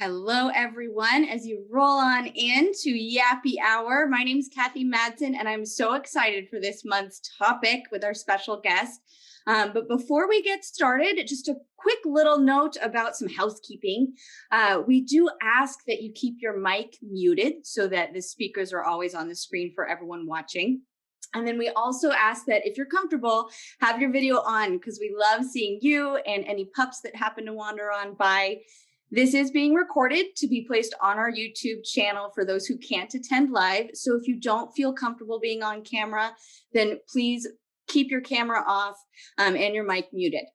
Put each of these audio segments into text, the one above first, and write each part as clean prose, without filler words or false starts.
Hello, everyone. As you roll on into Yappy Hour, my name is Kathy Madsen, and I'm so excited for this month's topic with our special guest. But before we get started, just a quick little note about some housekeeping. We do ask that you keep your mic muted so that the speakers are always on the screen for everyone watching. And then we also ask that if you're comfortable, have your video on because we love seeing you and any pups that happen to wander on by. This is being recorded to be placed on our YouTube channel for those who can't attend live. So if you don't feel comfortable being on camera, then please keep your camera off and your mic muted.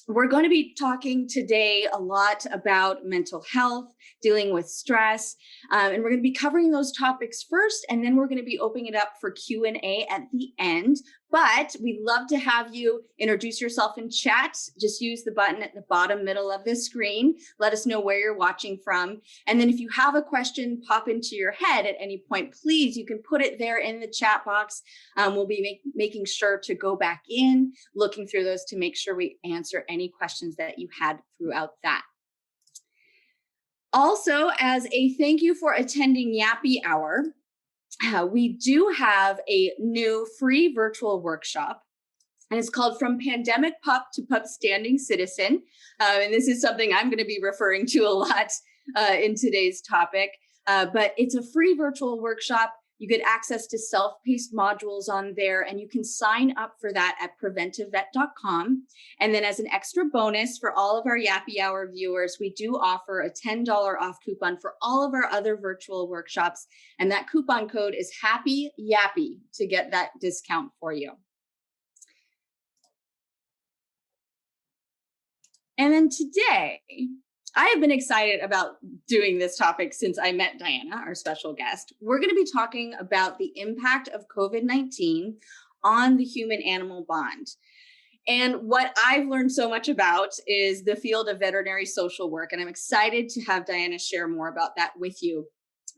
We're going to be talking today a lot about mental health, dealing with stress, and we're going to be covering those topics first, and then we're going to be opening it up for Q&A at the end. But we'd love to have you introduce yourself in chat. Just use the button at the bottom middle of the screen. Let us know where you're watching from. And then if you have a question pop into your head at any point, please, you can put it there in the chat box. We'll be making sure to go back in, looking through those to make sure we answer any questions that you had throughout that. Also, as a thank you for attending Yappy Hour, we do have a new free virtual workshop, and it's called From Pandemic Pup to Pup Standing Citizen. And this is something I'm going to be referring to a lot in today's topic. But it's a free virtual workshop. You get access to self-paced modules on there, and you can sign up for that at preventivevet.com. And then as an extra bonus for all of our Yappy Hour viewers, we do offer a $10 off coupon for all of our other virtual workshops. And that coupon code is Happy Yappy to get that discount for you. And then today, I have been excited about doing this topic since I met Diana, our special guest. We're going to be talking about the impact of COVID-19 on the human-animal bond. And what I've learned so much about is the field of veterinary social work. And I'm excited to have Diana share more about that with you.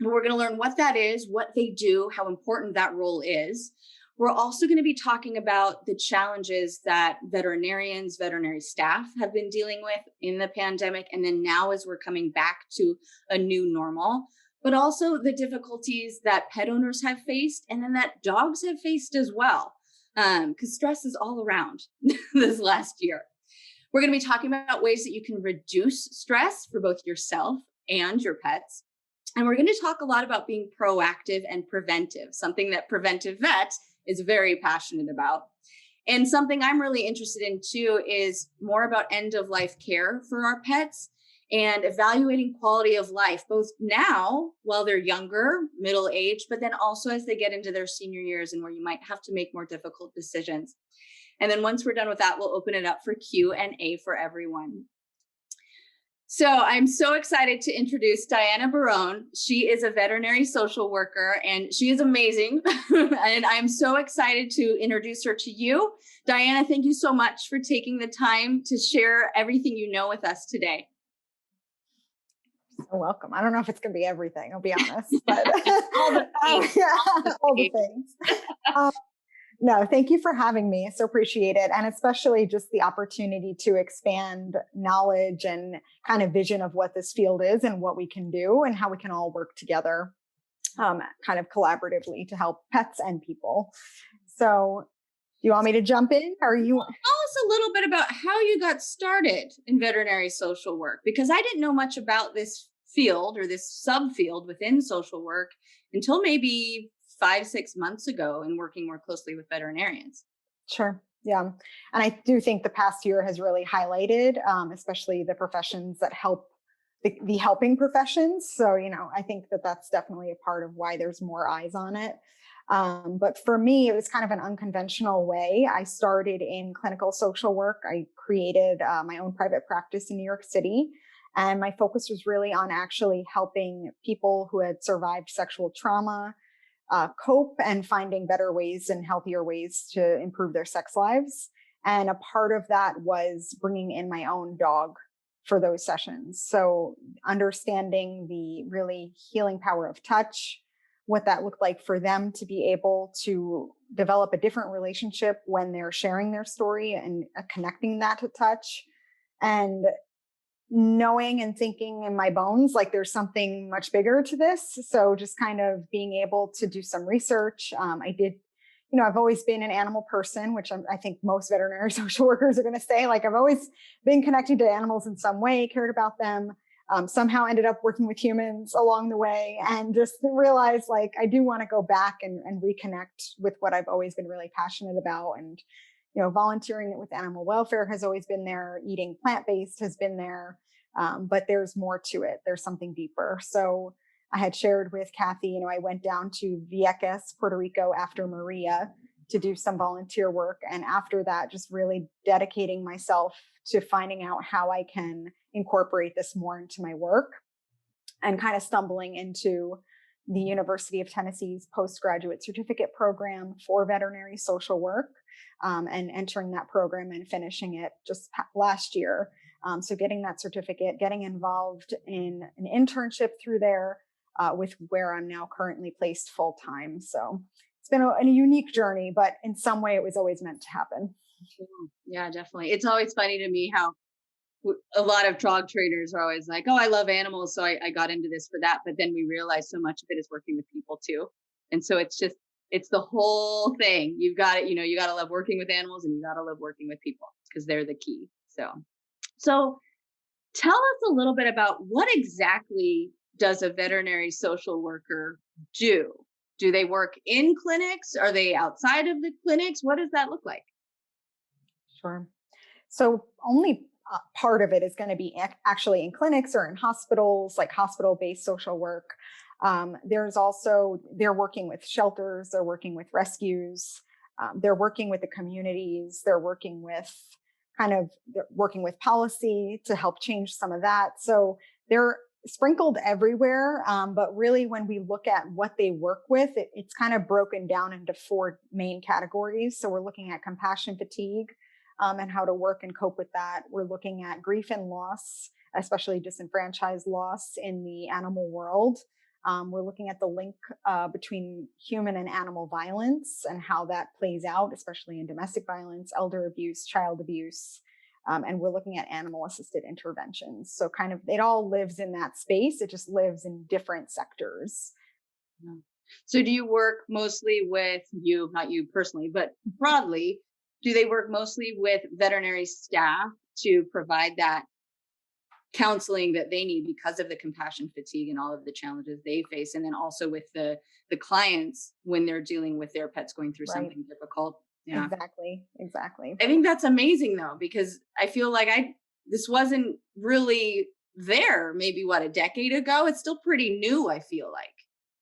But we're going to learn what that is, what they do, how important that role is. We're also going to be talking about the challenges that veterinarians, veterinary staff have been dealing with in the pandemic, and then now as we're coming back to a new normal, but also the difficulties that pet owners have faced and then that dogs have faced as well, because stress is all around this last year. We're going to be talking about ways that you can reduce stress for both yourself and your pets. And we're going to talk a lot about being proactive and preventive, something that Preventive Vet is very passionate about. And something I'm really interested in too is more about end of life care for our pets and evaluating quality of life, both now while they're younger, middle age, but then also as they get into their senior years and where you might have to make more difficult decisions. And then once we're done with that, we'll open it up for Q&A for everyone. So I'm so excited to introduce Diana Barone. She is a veterinary social worker and she is amazing. And I'm so excited to introduce her to you. Diana, thank you so much for taking the time to share everything you know with us today. You're welcome. I don't know if it's going to be everything, I'll be honest, but all the things. No, thank you for having me. So appreciate it. And especially just the opportunity to expand knowledge and kind of vision of what this field is and what we can do and how we can all work together kind of collaboratively to help pets and people. So do you want me to jump in? Tell us a little bit about how you got started in veterinary social work, because I didn't know much about this field or this subfield within social work until maybe 5-6 months ago and working more closely with veterinarians. Sure. Yeah. And I do think the past year has really highlighted, especially the professions that help the helping professions. So, I think that that's definitely a part of why there's more eyes on it. But for me, it was kind of an unconventional way. I started in clinical social work. I created my own private practice in New York City. And my focus was really on actually helping people who had survived sexual trauma cope and finding better ways and healthier ways to improve their sex lives. And a part of that was bringing in my own dog for those sessions. So understanding the really healing power of touch, what that looked like for them to be able to develop a different relationship when they're sharing their story and connecting that to touch. And knowing and thinking in my bones like there's something much bigger to this. So just kind of being able to do some research. I did, I've always been an animal person, which I think most veterinary social workers are going to say. Like, I've always been connected to animals in some way, cared about them. Somehow ended up working with humans along the way, and just realized like I do want to go back and reconnect with what I've always been really passionate about. And volunteering with animal welfare has always been there. Eating plant-based has been there, but there's more to it. There's something deeper. So I had shared with Kathy, I went down to Vieques, Puerto Rico after Maria to do some volunteer work. And after that, just really dedicating myself to finding out how I can incorporate this more into my work, and kind of stumbling into the University of Tennessee's postgraduate certificate program for veterinary social work, and entering that program and finishing it just last year. So getting that certificate, getting involved in an internship through there, with where I'm now currently placed full time. So it's been a unique journey, but in some way it was always meant to happen. Yeah, definitely. It's always funny to me how a lot of dog trainers are always like, oh, I love animals, so I got into this for that. But then we realize so much of it is working with people too. And so it's the whole thing. You've got it, you got to love working with animals, and you got to love working with people, because they're the key. So tell us a little bit about what exactly does a veterinary social worker do? Do they work in clinics? Are they outside of the clinics? What does that look like? Sure. So only part of it is going to be actually in clinics or in hospitals, like hospital-based social work. There's also, they're working with shelters, they're working with rescues, they're working with the communities, they're working with policy to help change some of that. So they're sprinkled everywhere. But really, when we look at what they work with, it's kind of broken down into 4 main categories. So we're looking at compassion fatigue, and how to work and cope with that. We're looking at grief and loss, especially disenfranchised loss in the animal world. We're looking at the link between human and animal violence and how that plays out, especially in domestic violence, elder abuse, child abuse. And we're looking at animal assisted interventions. So kind of it all lives in that space. It just lives in different sectors. So do you work mostly with not you personally, but broadly, do they work mostly with veterinary staff to provide that counseling that they need because of the compassion fatigue and all of the challenges they face, and then also with the clients when they're dealing with their pets going through something difficult? Yeah, exactly. I think that's amazing though, because I feel like this wasn't really there maybe a decade ago. It's still pretty new, I feel like.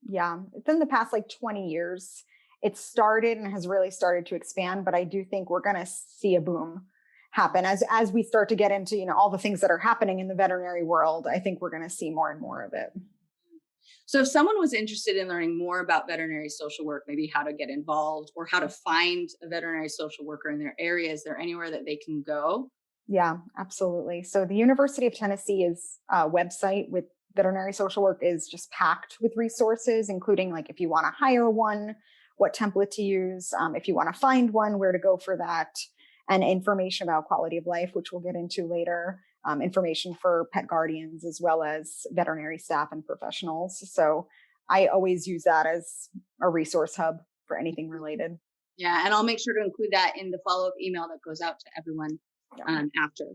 Yeah, within the past 20 years, it started and has really started to expand. But I do think we're going to see a boom happen as we start to get into all the things that are happening in the veterinary world. I think we're going to see more and more of it. So if someone was interested in learning more about veterinary social work, maybe how to get involved or how to find a veterinary social worker in their area, is there anywhere that they can go? Yeah, absolutely. So the University of Tennessee's website with veterinary social work is just packed with resources, including if you want to hire one, what template to use, if you want to find one, where to go for that, and information about quality of life, which we'll get into later, information for pet guardians, as well as veterinary staff and professionals. So I always use that as a resource hub for anything related. Yeah, and I'll make sure to include that in the follow-up email that goes out to everyone after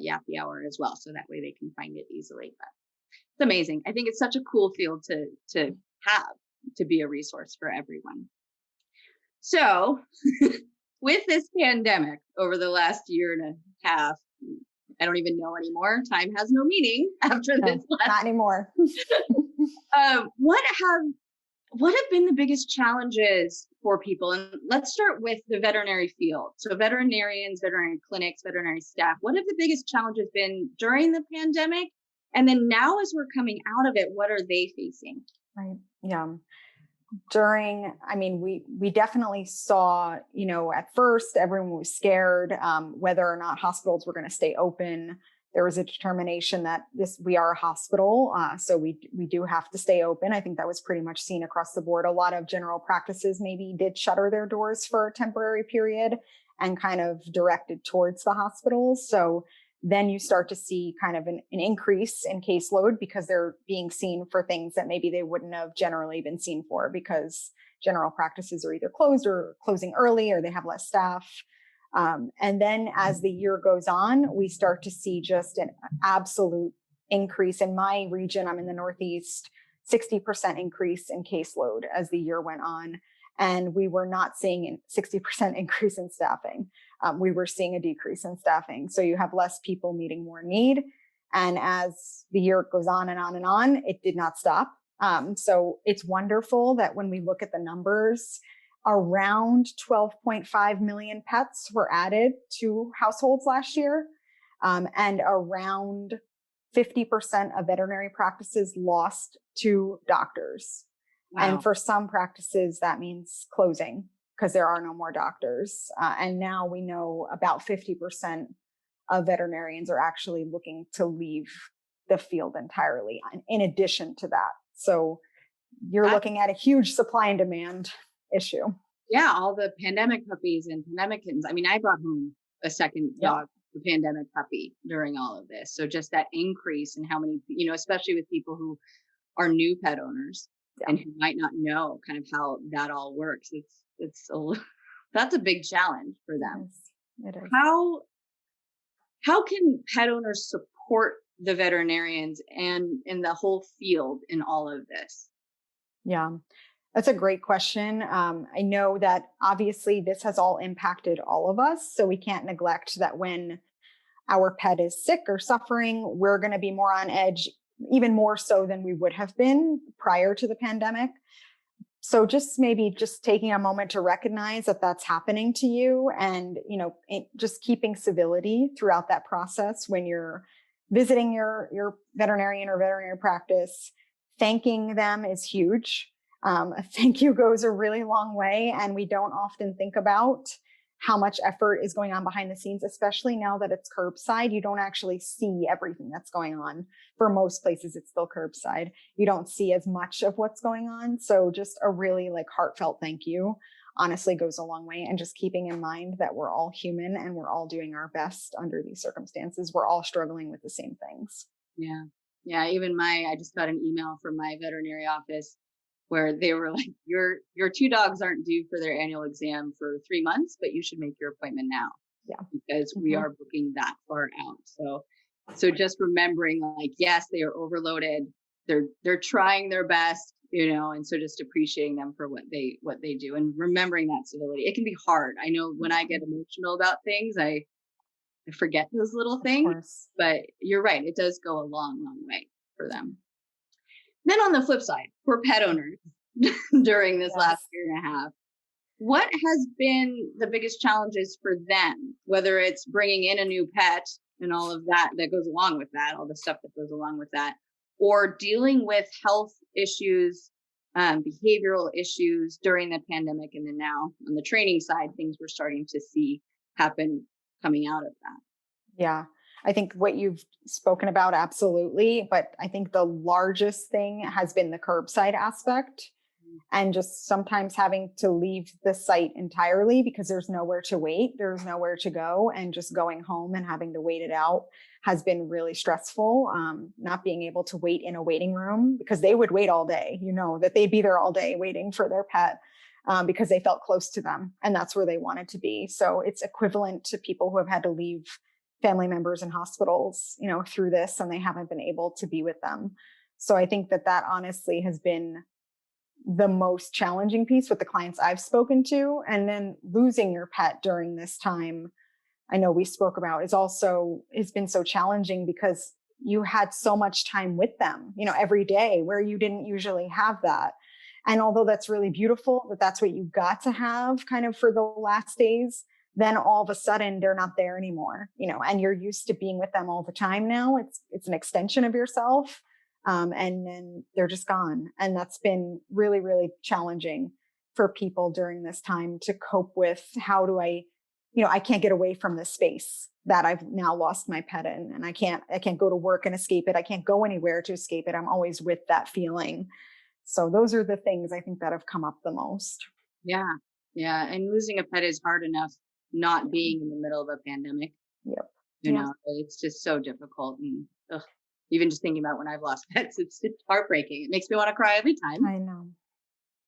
Yappy Hour as well, so that way they can find it easily. But it's amazing. I think it's such a cool field to have, to be a resource for everyone. So with this pandemic over the last year and a half, I don't even know anymore. Time has no meaning after this. Not anymore. What have been the biggest challenges for people? And let's start with the veterinary field. So veterinarians, veterinary clinics, veterinary staff, what have the biggest challenges been during the pandemic? And then now as we're coming out of it, what are they facing? Right. Yeah. We definitely saw, at first everyone was scared whether or not hospitals were going to stay open. There was a determination that we are a hospital, so we do have to stay open. I think that was pretty much seen across the board. A lot of general practices maybe did shutter their doors for a temporary period and kind of directed towards the hospitals. So then you start to see kind of an increase in caseload because they're being seen for things that maybe they wouldn't have generally been seen for, because general practices are either closed or closing early, or they have less staff. And then as the year goes on, we start to see just an absolute increase. In my region, I'm in the Northeast, 60% increase in caseload as the year went on. And we were not seeing a 60% increase in staffing. We were seeing a decrease in staffing. So you have less people meeting more need. And as the year goes on and on and on, it did not stop. So it's wonderful that when we look at the numbers, around 12.5 million pets were added to households last year. And around 50% of veterinary practices lost to doctors. Wow. And for some practices, that means closing because there are no more doctors. And now we know about 50% of veterinarians are actually looking to leave the field entirely, in addition to that. So you're looking at a huge supply and demand issue. Yeah, all the pandemic puppies and pandemic kittens. I mean, I brought home a second dog, the pandemic puppy, during all of this. So just that increase in how many, especially with people who are new pet owners and who might not know kind of how that all works. That's a big challenge for them. It is. How can pet owners support the veterinarians and in the whole field in all of this? Yeah, that's a great question. I know that obviously this has all impacted all of us. So we can't neglect that when our pet is sick or suffering, we're going to be more on edge, even more so than we would have been prior to the pandemic. So just taking a moment to recognize that that's happening to you, and, just keeping civility throughout that process when you're visiting your veterinarian or veterinary practice. Thanking them is huge. A thank you goes a really long way, and we don't often think about how much effort is going on behind the scenes, especially now that it's curbside. You don't actually see everything that's going on. For most places, it's still curbside. You don't see as much of what's going on. So just a really heartfelt thank you honestly goes a long way. And just keeping in mind that we're all human and we're all doing our best under these circumstances. We're all struggling with the same things. Yeah. Yeah. Even I just got an email from my veterinary office where they were like, your 2 dogs aren't due for their annual exam for 3 months, but you should make your appointment now. Yeah. Because we are booking that far out. So just remembering, yes, they are overloaded. They're trying their best, and so just appreciating them for what they do and remembering that civility. It can be hard. I know when I get emotional about things, I forget those little things, but you're right. It does go a long, long way for them. Then on the flip side, for pet owners during this last year and a half, what has been the biggest challenges for them, whether it's bringing in a new pet and all of that goes along with that, all the stuff that goes along with that, or dealing with health issues, behavioral issues during the pandemic. And then now on the training side, things we're starting to see happen coming out of that. Yeah. I think what you've spoken about, absolutely. But I think the largest thing has been the curbside aspect, and just sometimes having to leave the site entirely because there's nowhere to wait. There's nowhere to go, and just going home and having to wait it out has been really stressful. Not being able to wait in a waiting room because they would wait all day, that they'd be there all day waiting for their pet. Because they felt close to them and that's where they wanted to be. So it's equivalent to people who have had to leave family members in hospitals, through this, and they haven't been able to be with them. So I think that honestly has been the most challenging piece with the clients I've spoken to. And then losing your pet during this time, I know we spoke about, it's been so challenging because you had so much time with them, every day, where you didn't usually have that. And although that's really beautiful, that's what you got to have kind of for the last days, then all of a sudden they're not there anymore, and you're used to being with them all the time now. It's an extension of yourself. And then they're just gone. And that's been really, really challenging for people during this time to cope with. How do I can't get away from this space that I've now lost my pet in, and I can't go to work and escape it. I can't go anywhere to escape it. I'm always with that feeling. So those are the things I think that have come up the most. Yeah. Yeah. And losing a pet is hard enough not being in the middle of a pandemic. Yep. Yeah. It's just so difficult. And even just thinking about when I've lost pets, it's heartbreaking. It makes me want to cry every time. I know.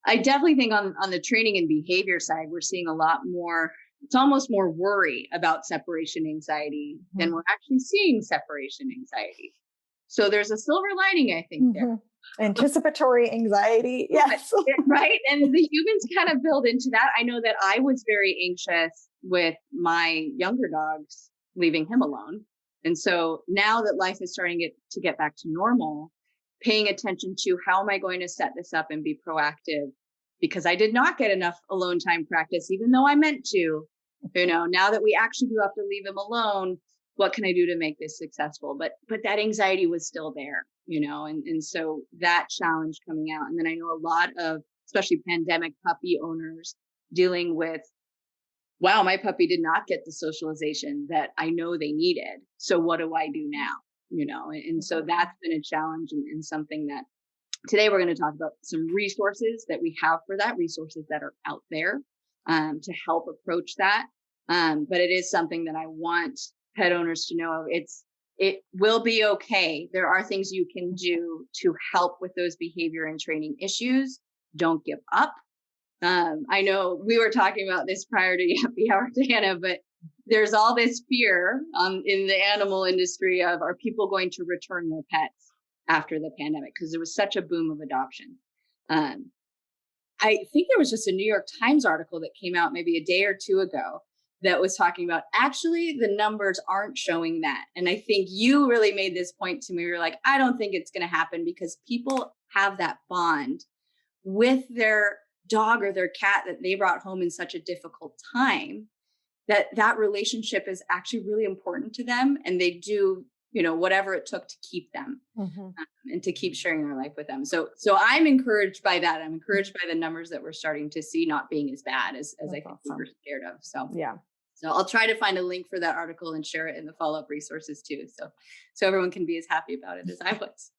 I definitely think on the training and behavior side, we're seeing a lot more. It's almost more worry about separation anxiety than we're actually seeing separation anxiety. So there's a silver lining, I think, there. Anticipatory anxiety. Yes. Right. And the humans kind of build into that. I know that I was very anxious with my younger dogs, leaving him alone. And so now that life is starting to get back to normal, paying attention to how am I going to set this up and be proactive, because I did not get enough alone time practice, even though I meant to, now that we actually do have to leave him alone, what can I do to make this successful? But that anxiety was still there, and so that challenge coming out. And then I know a lot of, especially pandemic puppy owners, dealing with, wow, my puppy did not get the socialization that I know they needed. So what do I do now? And so that's been a challenge, and something that today we're going to talk about some resources that we have for that, resources that are out there to help approach that. But it is something that I want pet owners to know it will be okay. There are things you can do to help with those behavior and training issues. Don't give up. I know we were talking about this prior to Yappy Hour, Diana, but there's all this fear in the animal industry of, are people going to return their pets after the pandemic? Because there was such a boom of adoption. I think there was just a New York Times article that came out maybe a day or two ago that was talking about, actually, the numbers aren't showing that. And I think you really made this point to me. You're like, I don't think it's going to happen, because people have that bond with their dog or their cat that they brought home in such a difficult time, that relationship is actually really important to them. And they do, whatever it took to keep them and to keep sharing their life with them. So I'm encouraged by that. I'm encouraged by the numbers that we're starting to see not being as bad as I think we were scared of. So yeah. So I'll try to find a link for that article and share it in the follow-up resources too. So everyone can be as happy about it as I was.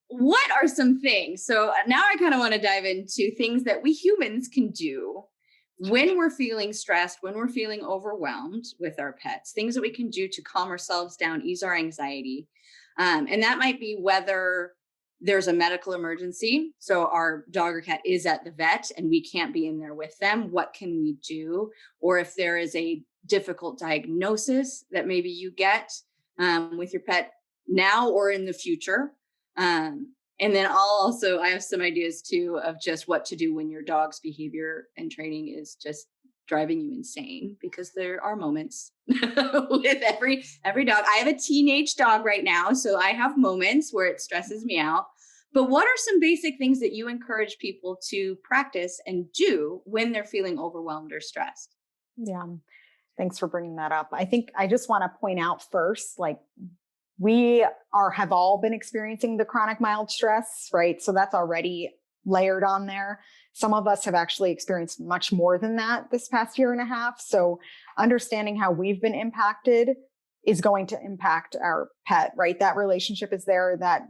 What are some things? So now I kind of want to dive into things that we humans can do when we're feeling stressed, when we're feeling overwhelmed with our pets, things that we can do to calm ourselves down, ease our anxiety. And that might be whether there's a medical emergency. So our dog or cat is at the vet and we can't be in there with them. What can we do? Or if there is a difficult diagnosis that maybe you get with your pet now or in the future. And then I have some ideas too of just what to do when your dog's behavior and training is just driving you insane, because there are moments with every dog. I have a teenage dog right now, so I have moments where it stresses me out. But what are some basic things that you encourage people to practice and do when they're feeling overwhelmed or stressed? Yeah. Thanks for bringing that up. I think I just want to point out first, like, we have all been experiencing the chronic mild stress, right? So that's already layered on there. Some of us have actually experienced much more than that this past year and a half. So understanding how we've been impacted is going to impact our pet, right? That relationship is there, that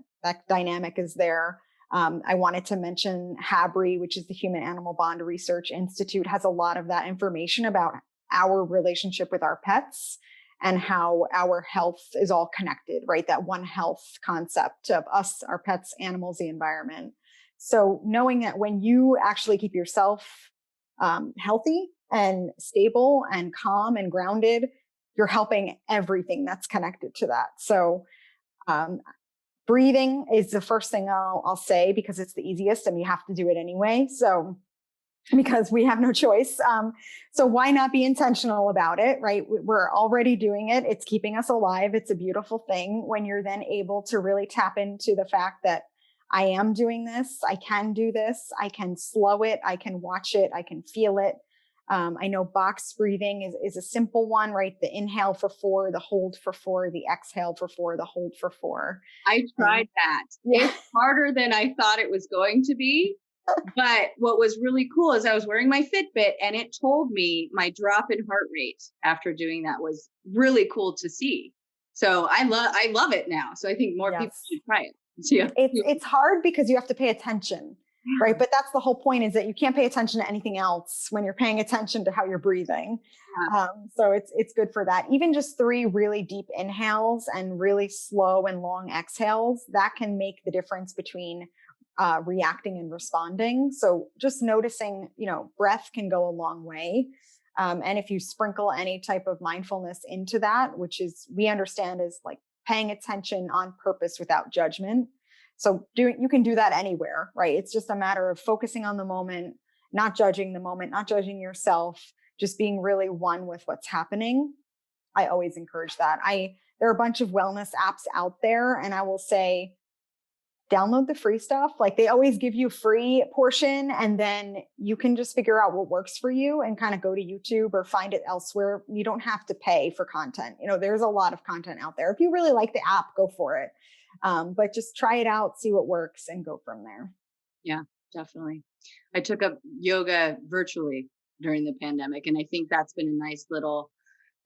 dynamic is there. I wanted to mention HABRI, which is the Human Animal Bond Research Institute, has a lot of that information about our relationship with our pets and how our health is all connected, right? That one health concept of us, our pets, animals, the environment. So knowing that when you actually keep yourself healthy and stable and calm and grounded, you're helping everything that's connected to that. So breathing is the first thing I'll say, because it's the easiest and you have to do it anyway. So because we have no choice. So why not be intentional about it, right? We're already doing it. It's keeping us alive. It's a beautiful thing when you're then able to really tap into the fact that I am doing this. I can do this. I can slow it. I can watch it. I can feel it. I know box breathing is a simple one, right? The inhale for 4, the hold for 4, the exhale for 4, the hold for 4. I tried that. Yeah. It's harder than I thought it was going to be. But what was really cool is I was wearing my Fitbit and it told me my drop in heart rate after doing that was really cool to see. So I love it now. So I think more people should try it. Yeah. It's hard because you have to pay attention, right? But that's the whole point, is that you can't pay attention to anything else when you're paying attention to how you're breathing. So it's good for that. Even just 3 really deep inhales and really slow and long exhales, that can make the difference between reacting and responding. So just noticing, breath can go a long way. And if you sprinkle any type of mindfulness into that, which is, we understand, is like paying attention on purpose without judgment. So you can do that anywhere, right? It's just a matter of focusing on the moment, not judging the moment, not judging yourself, just being really one with what's happening. I always encourage that. There are a bunch of wellness apps out there, and I will say, download the free stuff. Like, they always give you free portion, and then you can just figure out what works for you and kind of go to YouTube or find it elsewhere. You don't have to pay for content. There's a lot of content out there. If you really like the app, go for it. But just try it out, see what works, and go from there. Yeah, definitely. I took up yoga virtually during the pandemic, and I think that's been a nice little,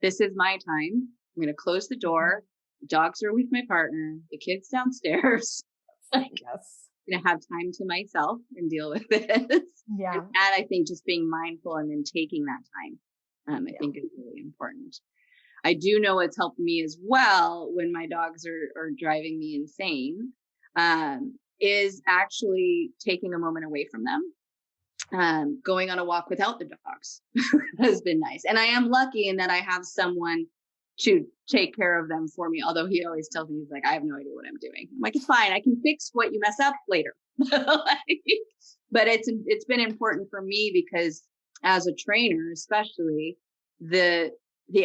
this is my time. I'm going to close the door. The dogs are with my partner, the kids downstairs. Yes. I'm going to have time to myself and deal with this. Yeah. And I think just being mindful and then taking that time, I think is really important. I do know it's helped me as well when my dogs are driving me insane, is actually taking a moment away from them. Going on a walk without the dogs has been nice. And I am lucky in that I have someone to take care of them for me. Although he always tells me, he's like, I have no idea what I'm doing. I'm like, it's fine. I can fix what you mess up later. But it's been important for me because as a trainer, especially, the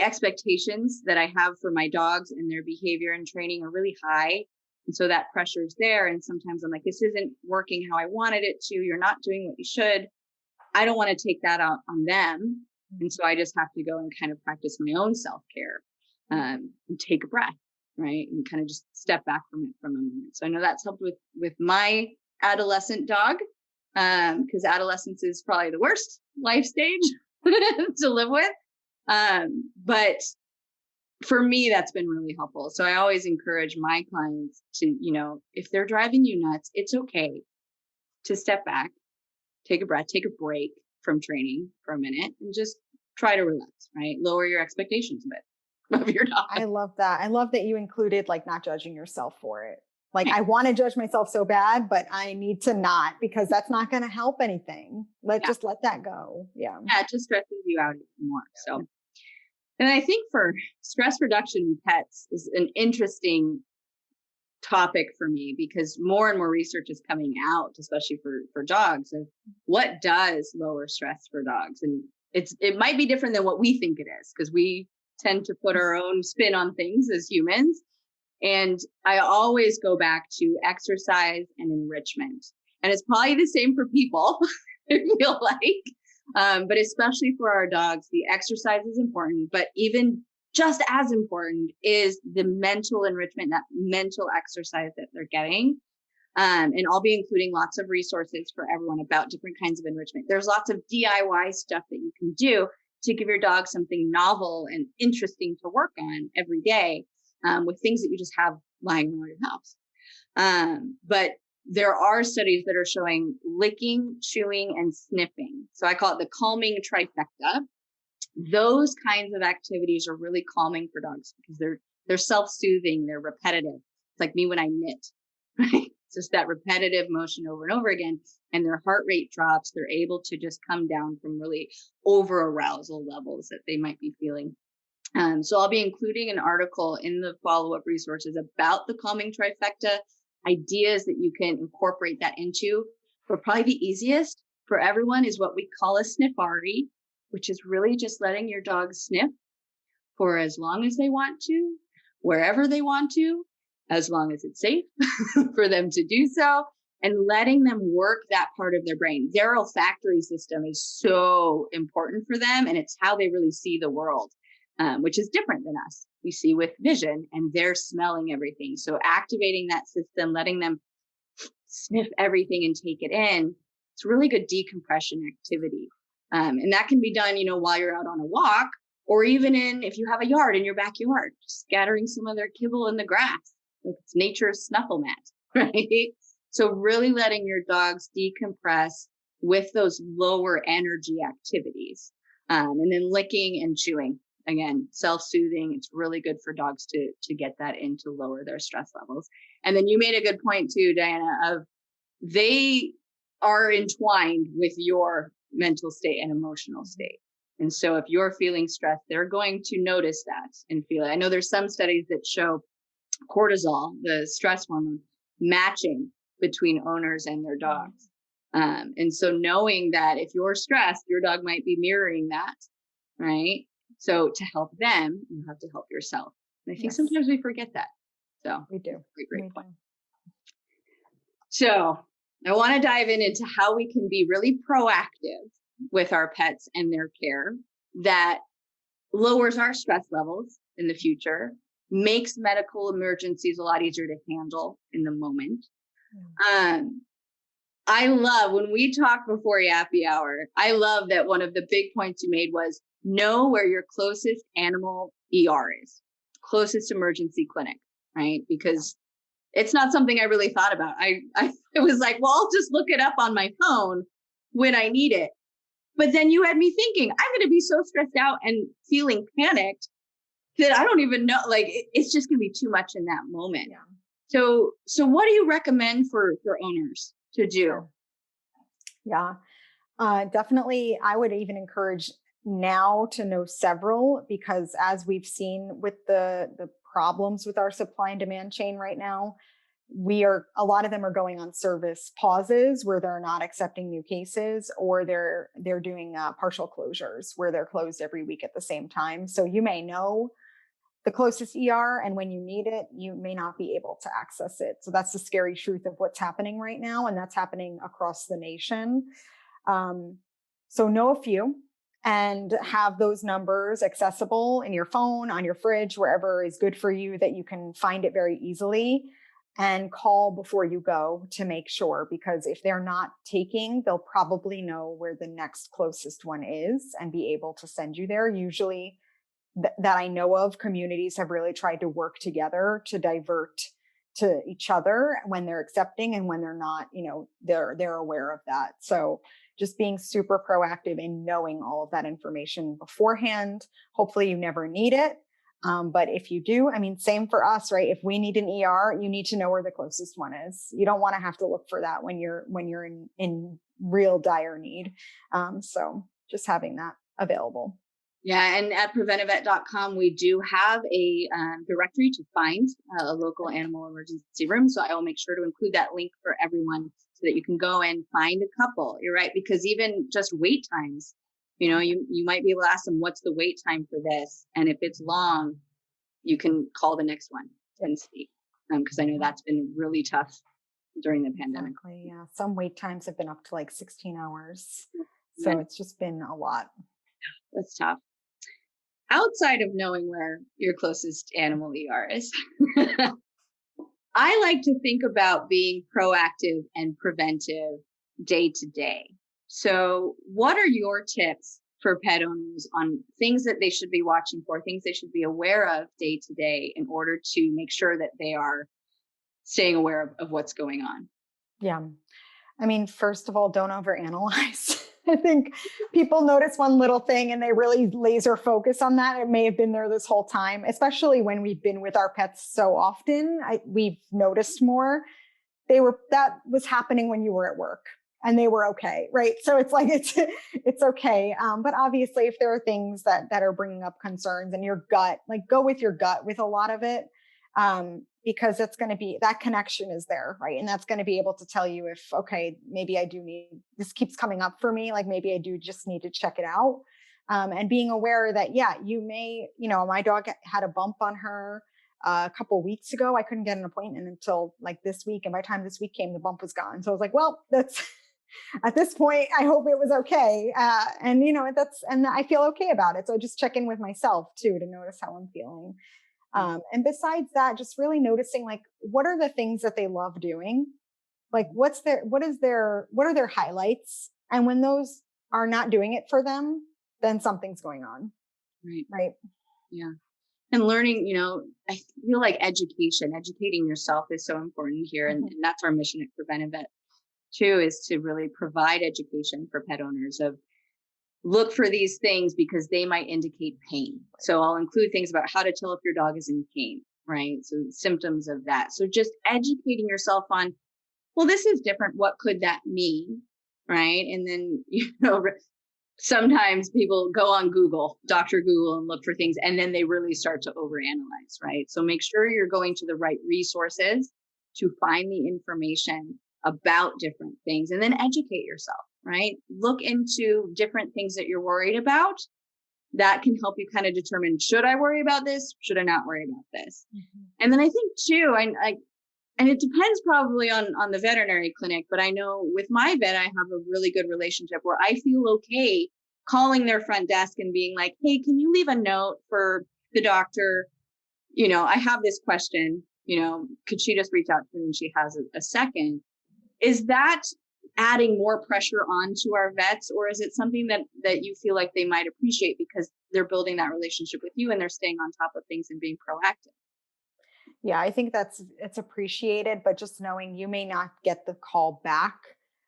expectations that I have for my dogs and their behavior and training are really high. And so that pressure is there. And sometimes I'm like, this isn't working how I wanted it to. You're not doing what you should. I don't want to take that out on them. And so I just have to go and kind of practice my own self-care, and take a breath, right? And kind of just step back from it for a moment. So I know that's helped with my adolescent dog, because adolescence is probably the worst life stage to live with. But for me, that's been really helpful. So I always encourage my clients to, if they're driving you nuts, it's okay to step back, take a breath, take a break from training for a minute, and just try to relax, right? Lower your expectations a bit of your dog. I love that. I love that you included like not judging yourself for it. Like, I want to judge myself so bad, but I need to not, because that's not going to help anything. Just let that go. Yeah. Yeah. It just stresses you out even more. So, and I think for stress reduction in pets is an interesting topic for me, because more and more research is coming out, especially for dogs, of what does lower stress for dogs. And it might be different than what we think it is, because we tend to put our own spin on things as humans. And I always go back to exercise and enrichment. And it's probably the same for people, I feel like. But especially for our dogs, the exercise is important. But even just as important is the mental enrichment, that mental exercise that they're getting. And I'll be including lots of resources for everyone about different kinds of enrichment. There's lots of DIY stuff that you can do to give your dog something novel and interesting to work on every day, with things that you just have lying around your house. But there are studies that are showing licking, chewing, and sniffing. So I call it the calming trifecta. Those kinds of activities are really calming for dogs because they're self-soothing, they're repetitive. It's like me when I knit, right? It's just that repetitive motion over and over again, and their heart rate drops. They're able to just come down from really over arousal levels that they might be feeling. So I'll be including an article in the follow-up resources about the calming trifecta, ideas that you can incorporate that into. But probably the easiest for everyone is what we call a sniffari, which is really just letting your dog sniff for as long as they want to, wherever they want to, as long as it's safe for them to do so, and letting them work that part of their brain. Their olfactory system is so important for them, and it's how they really see the world, which is different than us. We see with vision, and they're smelling everything. So activating that system, letting them sniff everything and take it in, it's really good decompression activity. And that can be done, while you're out on a walk, or even if you have a yard in your backyard, just scattering some of their kibble in the grass, like it's nature's snuffle mat, right? So really letting your dogs decompress with those lower energy activities. And then licking and chewing. Again, self-soothing. It's really good for dogs to get that in to lower their stress levels. And then you made a good point too, Diana, of they are entwined with your mental state and emotional state. And so if you're feeling stressed, they're going to notice that and feel it. I know there's some studies that show cortisol, the stress hormone, matching between owners and their dogs. And so knowing that if you're stressed, your dog might be mirroring that, right? So to help them, you have to help yourself. And I think sometimes we forget that. So we do. Great point. So I want to dive into how we can be really proactive with our pets and their care that lowers our stress levels in the future, makes medical emergencies a lot easier to handle in the moment. I love when we talked before Yappy Hour, I love that one of the big points you made was know where your closest animal ER is, closest emergency clinic, right? Because it's not something I really thought about. I was like, well, I'll just look it up on my phone when I need it. But then you had me thinking, I'm going to be so stressed out and feeling panicked that I don't even know, like, it's just going to be too much in that moment. Yeah. So what do you recommend for owners to do? Sure. Yeah, definitely. I would even encourage now to know several, because as we've seen with the problems with our supply and demand chain right now, a lot of them are going on service pauses where they're not accepting new cases, or they're doing partial closures where they're closed every week at the same time. So you may know the closest ER, and when you need it, you may not be able to access it. So that's the scary truth of what's happening right now, and that's happening across the nation. So know a few and have those numbers accessible in your phone, on your fridge, wherever is good for you, that you can find it very easily, and call before you go to make sure, because if they're not taking, they'll probably know where the next closest one is and be able to send you there. Usually that I know of, communities have really tried to work together to divert to each other when they're accepting, and when they're not, they're aware of that. So just being super proactive in knowing all of that information beforehand. Hopefully you never need it. But if you do, same for us, right? If we need an ER, you need to know where the closest one is. You don't want to have to look for that when you're in real dire need. So just having that available. Yeah, and at preventivevet.com, we do have a directory to find a local animal emergency room. So I will make sure to include that link for everyone so that you can go and find a couple. You're right, because even just wait times, you might be able to ask them, what's the wait time for this? And if it's long, you can call the next one and see. Because I know that's been really tough during the pandemic. Exactly, yeah, some wait times have been up to like 16 hours. So it's just been a lot. That's tough. Outside of knowing where your closest animal ER is, I like to think about being proactive and preventive day to day. So what are your tips for pet owners on things that they should be watching for, things they should be aware of day to day in order to make sure that they are staying aware of what's going on? Yeah. First of all, don't overanalyze. I think people notice one little thing and they really laser focus on that. It may have been there this whole time, especially when we've been with our pets so often. We've noticed more. That was happening when you were at work and they were okay, right? So it's like, it's okay. But obviously if there are things that are bringing up concerns, and your gut, like go with your gut with a lot of it. Because it's going to be, that connection is there, right? And that's going to be able to tell you if, okay, maybe I do need, this keeps coming up for me, like maybe I do just need to check it out. And being aware that, yeah, you may, my dog had a bump on her a couple of weeks ago. I couldn't get an appointment until like this week. And by the time this week came, the bump was gone. So I was like, well, that's, at this point, I hope it was okay. And I feel okay about it. So I just check in with myself too, to notice how I'm feeling. And besides that, just really noticing, like, what are the things that they love doing? Like, what are their highlights? And when those are not doing it for them, then something's going on. Right. Right. Yeah. And learning, I feel like educating yourself is so important here. And that's our mission at Preventive Vet too, is to really provide education for pet owners of look for these things because they might indicate pain. So I'll include things about how to tell if your dog is in pain, right? So symptoms of that. So just educating yourself on, well, this is different. What could that mean? Right. And then, sometimes people go on Google, Dr. Google, and look for things, and then they really start to overanalyze, right? So make sure you're going to the right resources to find the information about different things, and then educate yourself, right? Look into different things that you're worried about. That can help you kind of determine, should I worry about this? Should I not worry about this? And then I think too, and it depends probably on the veterinary clinic, but I know with my vet, I have a really good relationship where I feel okay calling their front desk and being like, hey, can you leave a note for the doctor? I have this question, could she just reach out to me when she has a second? Is that adding more pressure onto our vets, or is it something that you feel like they might appreciate because they're building that relationship with you and they're staying on top of things and being proactive? Yeah, I think it's appreciated, but just knowing you may not get the call back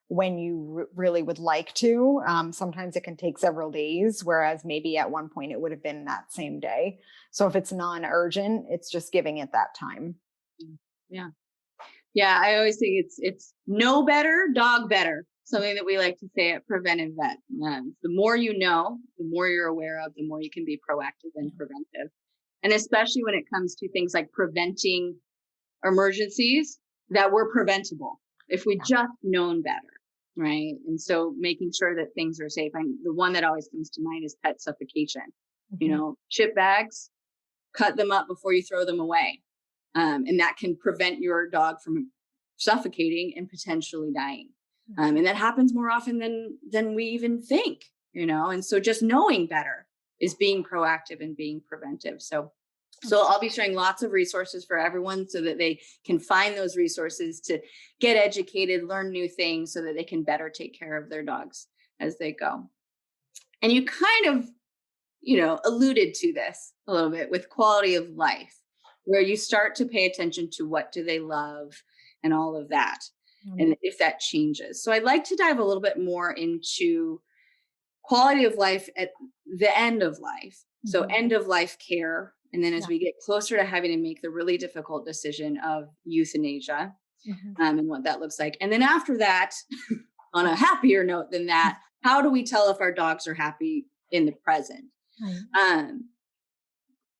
when you really would like to. Sometimes it can take several days, whereas maybe at one point it would have been that same day. So if it's non-urgent, it's just giving it that time. Yeah. Yeah, I always think it's know better, dog better. Something that we like to say at Preventive Vet. The more you know, the more you're aware of, the more you can be proactive and preventive. And especially when it comes to things like preventing emergencies that were preventable if we just known better, right? And so making sure that things are safe. The one that always comes to mind is pet suffocation. Chip bags, cut them up before you throw them away. And that can prevent your dog from suffocating and potentially dying. And that happens more often than we even think, and so just knowing better is being proactive and being preventive. So I'll be sharing lots of resources for everyone so that they can find those resources to get educated, learn new things so that they can better take care of their dogs as they go. And you kind of, alluded to this a little bit with quality of life, where you start to pay attention to what do they love and all of that, and if that changes. So I'd like to dive a little bit more into quality of life at the end of life. So end of life care. And then as we get closer to having to make the really difficult decision of euthanasia, and what that looks like. And then after that, on a happier note than that, how do we tell if our dogs are happy in the present?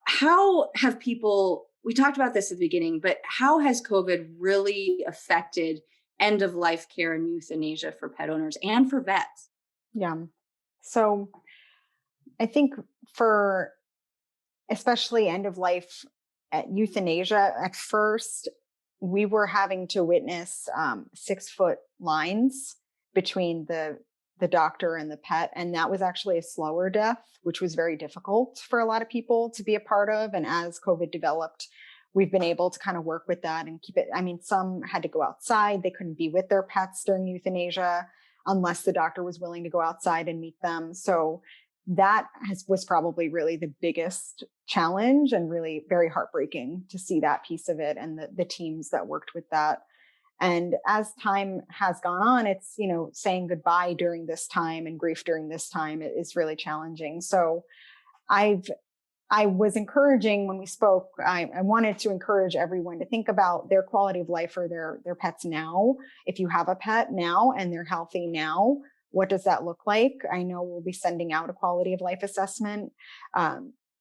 How have people, we talked about this at the beginning, but how has COVID really affected end of life care and euthanasia for pet owners and for vets? Yeah. So I think for especially end of life at euthanasia, at first, we were having to witness 6-foot lines between the doctor and the pet. And that was actually a slower death, which was very difficult for a lot of people to be a part of. And as COVID developed, we've been able to kind of work with that and keep it. I mean, some had to go outside. They couldn't be with their pets during euthanasia unless the doctor was willing to go outside and meet them. So that was probably really the biggest challenge, and really very heartbreaking to see that piece of it and the teams that worked with that. And as time has gone on, it's, saying goodbye during this time and grief during this time is really challenging. So I was encouraging when we spoke, I wanted to encourage everyone to think about their quality of life for their pets now. If you have a pet now and they're healthy now, what does that look like? I know we'll be sending out a quality of life assessment.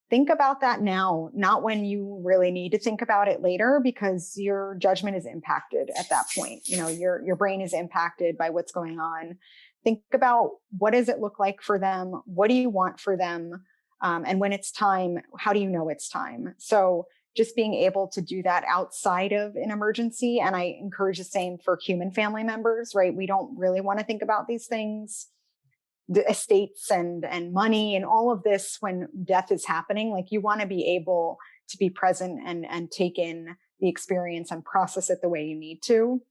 Think about that now, not when you really need to think about it later, because your judgment is impacted at that point. Your brain is impacted by what's going on. Think about, what does it look like for them? What do you want for them? And when it's time, how do you know it's time? So just being able to do that outside of an emergency. And I encourage the same for human family members, right? We don't really want to think about these things, the estates and money and all of this when death is happening. Like, you want to be able to be present and take in the experience and process it the way you need to.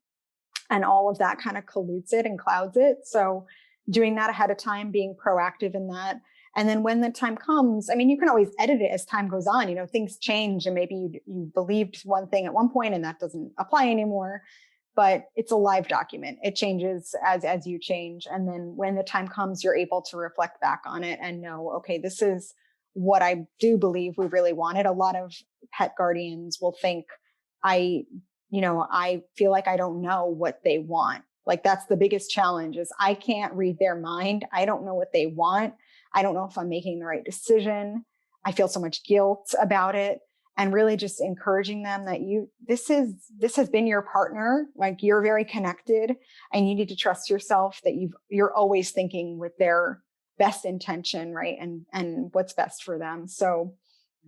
And all of that kind of colludes it and clouds it. So doing that ahead of time, being proactive in that. And then when the time comes, I mean, you can always edit it as time goes on. Things change, and maybe you believed one thing at one point and that doesn't apply anymore. But it's a live document. It changes as you change. And then when the time comes, you're able to reflect back on it and know, okay, this is what I do believe we really wanted. A lot of pet guardians will think, I feel like I don't know what they want. Like, that's the biggest challenge, is I can't read their mind. I don't know what they want. I don't know if I'm making the right decision. I feel so much guilt about it. And really just encouraging them that this has been your partner. Like, you're very connected, and you need to trust yourself that you're always thinking with their best intention, right? And what's best for them. So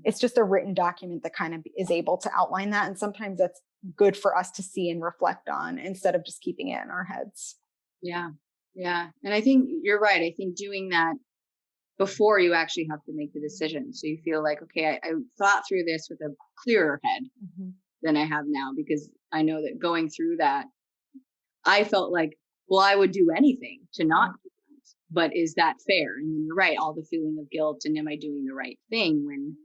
it's just a written document that kind of is able to outline that. And sometimes that's good for us to see and reflect on, instead of just keeping it in our heads. Yeah. Yeah. And I think you're right. I think doing that before you actually have to make the decision. So you feel like, okay, I thought through this with a clearer head than I have now, because I know that going through that, I felt like, well, I would do anything to not do that. But is that fair? And you're right, all the feeling of guilt and am I doing the right thing, when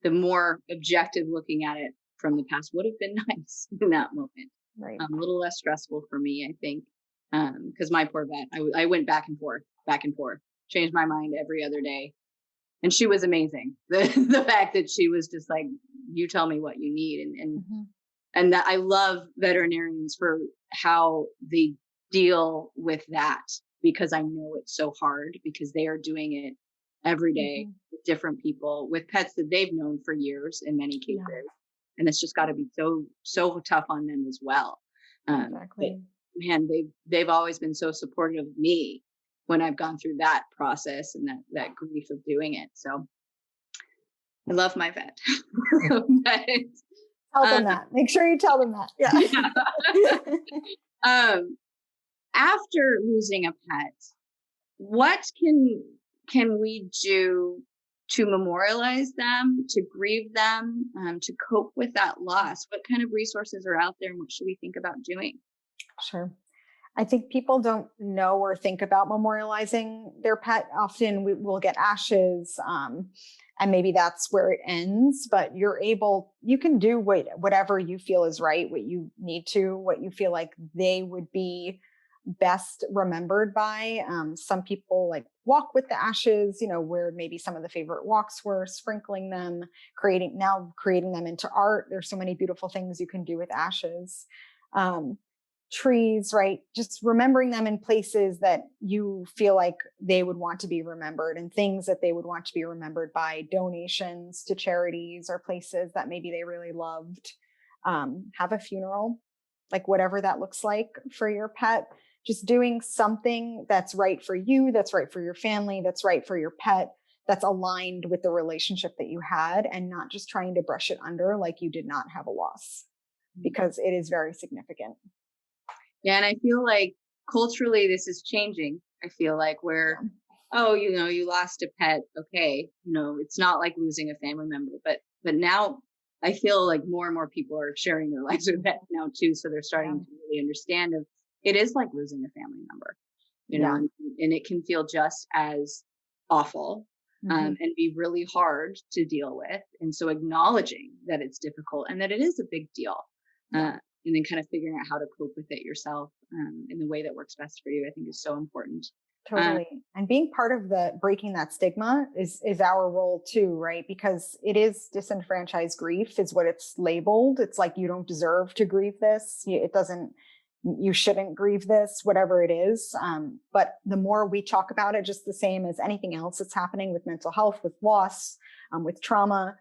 the more objective looking at it from the past would have been nice in that moment. Right. A little less stressful for me, I think. Because my poor vet, I went back and forth, changed my mind every other day. And she was amazing. The fact that she was just like, you tell me what you need. And that I love veterinarians for how they deal with that, because I know it's so hard, because they are doing it every day with different people, with pets that they've known for years in many cases. Yeah. And it's just got to be so tough on them as well. Exactly. Man, they've always been so supportive of me when I've gone through that process and that grief of doing it. So I love my vet. But, tell them that. Make sure you tell them that. Yeah. After losing a pet, what can we do to memorialize them, to grieve them, to cope with that loss? What kind of resources are out there, and what should we think about doing? Sure. I think people don't know or think about memorializing their pet. Often we'll get ashes, and maybe that's where it ends. But you can do whatever you feel is right, what you need to, what you feel like they would be best remembered by. Some people like walk with the ashes, where maybe some of the favorite walks were sprinkling them, creating them into art. There's so many beautiful things you can do with ashes. Trees, right? Just remembering them in places that you feel like they would want to be remembered, and things that they would want to be remembered by, donations to charities or places that maybe they really loved. Have a funeral, like whatever that looks like for your pet. Just doing something that's right for you, that's right for your family, that's right for your pet, that's aligned with the relationship that you had, and not just trying to brush it under like you did not have a loss, because it is very significant. Yeah, and I feel like culturally this is changing. I feel like where, you lost a pet, okay, it's not like losing a family member, but now I feel like more and more people are sharing their lives with pets now too, so they're starting to really understand it is like losing a family member, and it can feel just as awful, and be really hard to deal with. And so acknowledging that it's difficult and that it is a big deal. And then kind of figuring out how to cope with it yourself, in the way that works best for you, I think is so important. Totally. And being part of the breaking that stigma is our role too, right? Because it is disenfranchised grief is what it's labeled. It's like, you don't deserve to grieve this. You shouldn't grieve this, whatever it is. But the more we talk about it, just the same as anything else that's happening with mental health, with loss, with trauma,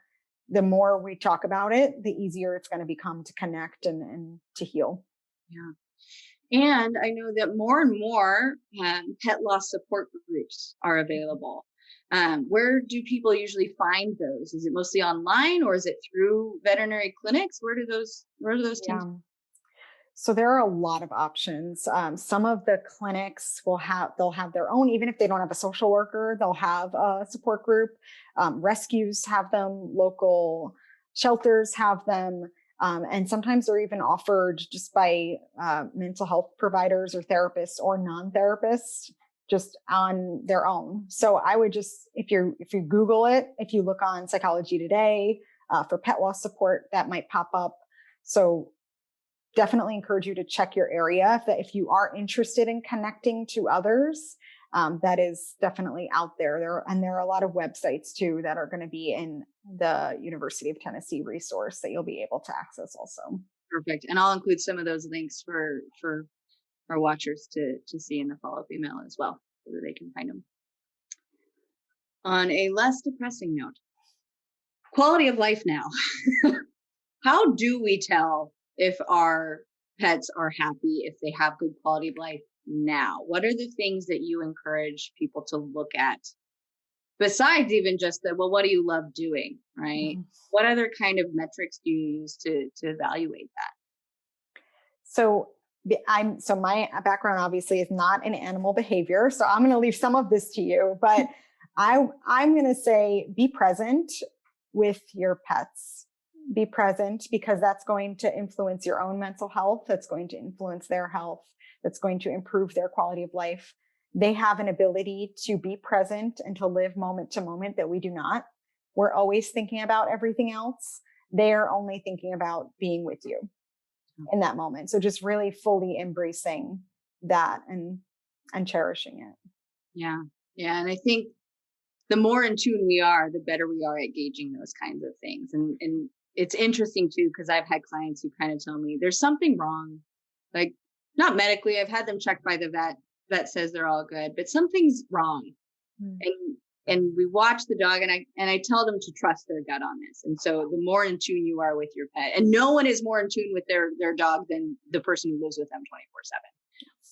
the more we talk about it, the easier it's going to become to connect and to heal. Yeah. And I know that more and more pet loss support groups are available. Where do people usually find those? Is it mostly online, or is it through veterinary clinics? Where do those tend? So there are a lot of options. Some of the clinics they'll have their own, even if they don't have a social worker, they'll have a support group. Rescues have them, local shelters have them. And sometimes they're even offered just by mental health providers or therapists or non-therapists. just on their own. So I would just, if you Google it, if you look on Psychology Today for pet loss support, that might pop up. So definitely encourage you to check your area. If you are interested in connecting to others, that is definitely out there. There are a lot of websites too that are going to be in the University of Tennessee resource that you'll be able to access also. Perfect. And I'll include some of those links for our watchers to see in the follow-up email as well, so that they can find them. On a less depressing note, quality of life now. How do we tell if our pets are happy, if they have good quality of life now? What are the things that you encourage people to look at besides even just what do you love doing, right? Mm-hmm. What other kind of metrics do you use to evaluate that? So my background obviously is not in animal behavior, so I'm going to leave some of this to you, but I'm going to say be present with your pets. Be present, because that's going to influence your own mental health. That's going to influence their health. That's going to improve their quality of life. They have an ability to be present and to live moment to moment that we do not. We're always thinking about everything else. They're only thinking about being with you in that moment. So just really fully embracing that and cherishing it. Yeah. Yeah. And I think the more in tune we are, the better we are at gauging those kinds of things. And it's interesting too, because I've had clients who kind of tell me there's something wrong, like not medically. I've had them checked by the vet. Vet says they're all good, but something's wrong. And we watch the dog, and I tell them to trust their gut on this. And so the more in tune you are with your pet, and no one is more in tune with their dog than the person who lives with them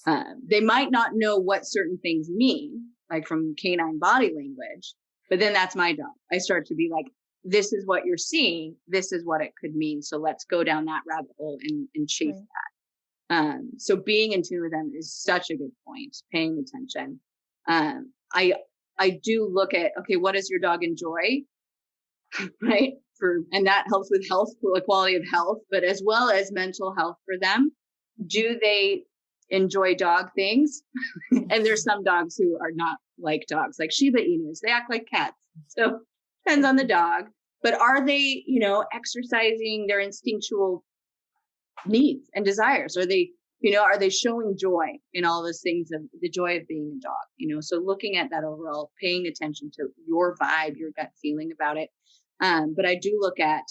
24/7. They might not know what certain things mean, like from canine body language, but then that's my job. I start to be like, this is what you're seeing. This is what it could mean. So let's go down that rabbit hole and chase that. So being in tune with them is such a good point. Paying attention. I do look at, okay, what does your dog enjoy? Right. And that helps with health, quality of health, but as well as mental health for them. Do they enjoy dog things? And there's some dogs who are not like dogs, like Shiba Inus. They act like cats. So depends on the dog. But are they, exercising their instinctual needs and desires? Are they showing joy in all those things, of the joy of being a dog? So looking at that overall, paying attention to your vibe, your gut feeling about it. But I do look at,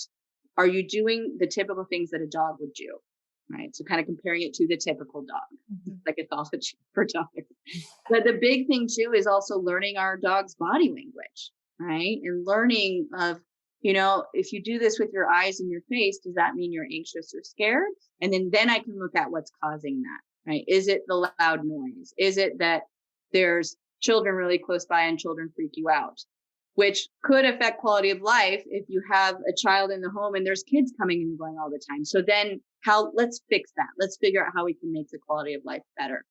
are you doing the typical things that a dog would do? Right. So kind of comparing it to the typical dog, like ethology for dogs. But the big thing too is also learning our dog's body language, right? And learning of, if you do this with your eyes and your face, does that mean you're anxious or scared? And then I can look at what's causing that, right? Is it the loud noise? Is it that there's children really close by and children freak you out? Which could affect quality of life if you have a child in the home and there's kids coming and going all the time. So then let's fix that. Let's figure out how we can make the quality of life better.